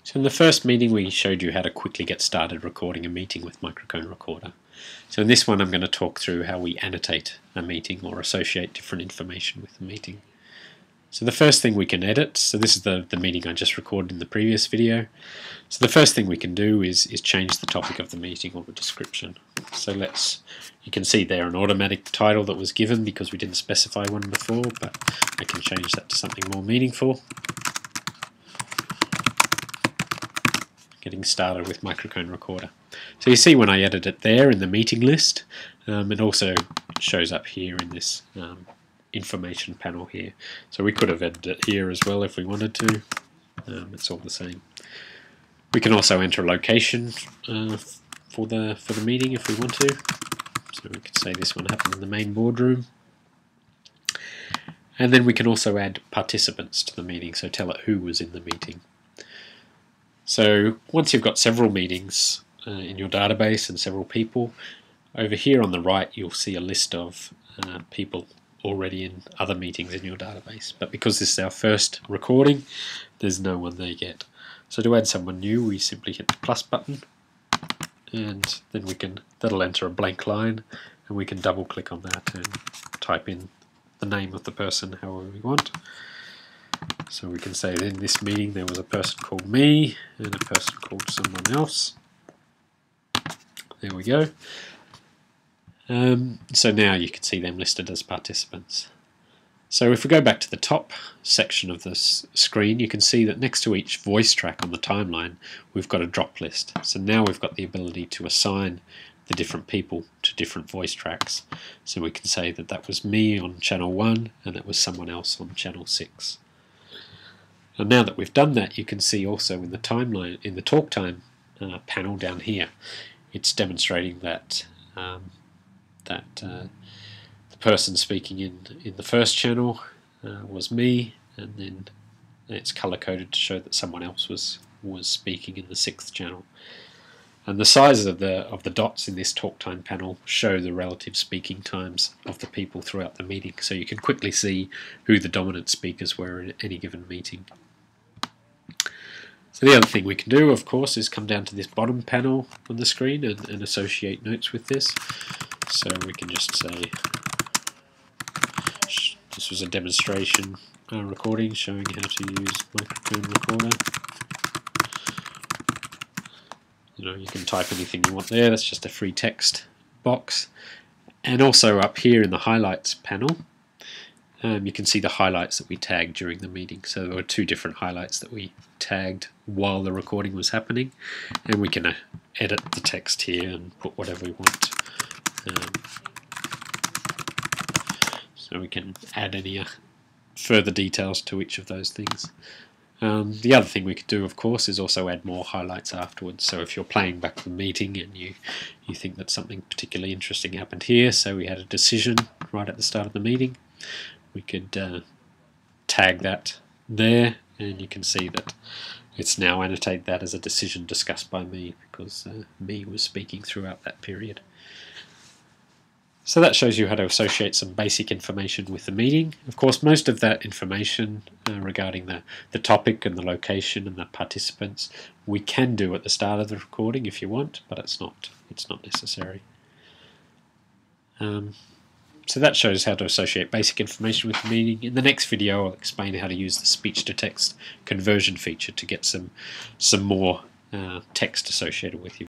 So in the first meeting we showed you how to quickly get started recording a meeting with Microcone Recorder. So in this one I'm going to talk through how we annotate a meeting or associate different information with the meeting. So the first thing we can edit, so this is the meeting I just recorded in the previous video. So the first thing we can do is change the topic of the meeting or the description. So you can see there an automatic title that was given because we didn't specify one before, but I can change that to something more meaningful. Getting started with Microcone Recorder. So you see when I edit it there in the meeting list, it also shows up here in this information panel here. So we could have edited it here as well if we wanted to. It's all the same. We can also enter a location for the meeting if we want to. So we could say this one happened in the main boardroom. And then we can also add participants to the meeting, so tell it who was in the meeting. So once you've got several meetings in your database and several people, over here on the right you'll see a list of people already in other meetings in your database. But because this is our first recording, there's no one there yet. So to add someone new, we simply hit the plus button, and then that'll enter a blank line, and we can double click on that and type in the name of the person however we want. So we can say that in this meeting there was a person called me and a person called someone else. There we go. So now you can see them listed as participants. So if we go back to the top section of this screen, you can see that next to each voice track on the timeline we've got a drop list. So now we've got the ability to assign the different people to different voice tracks. So we can say that that was me on channel 1 and that was someone else on channel 6. And now that we've done that, you can see also in the timeline, in the talk time panel down here, it's demonstrating that the person speaking in the first channel was me, and then it's color coded to show that someone else was speaking in the 6th channel. And the sizes of the dots in this talk time panel show the relative speaking times of the people throughout the meeting, so you can quickly see who the dominant speakers were in any given meeting. So the other thing we can do, of course, is come down to this bottom panel on the screen and associate notes with this. So we can just say this was a demonstration recording showing how to use Microcone Recorder. You can type anything you want there. That's just a free text box. And also up here in the highlights panel, you can see the highlights that we tagged during the meeting. So there were 2 different highlights that we tagged while the recording was happening, and we can edit the text here and put whatever we want. So we can add any further details to each of those things. The other thing we could do, of course, is also add more highlights afterwards. So if you're playing back the meeting and you think that something particularly interesting happened here, so we had a decision right at the start of the meeting, we could tag that there, and you can see that it's now annotated that as a decision discussed by me because me was speaking throughout that period. So that shows you how to associate some basic information with the meeting. Of course, most of that information regarding the topic and the location and the participants we can do at the start of the recording if you want, but it's not necessary. So that shows how to associate basic information with the meeting. In the next video I'll explain how to use the speech-to-text conversion feature to get some more text associated with your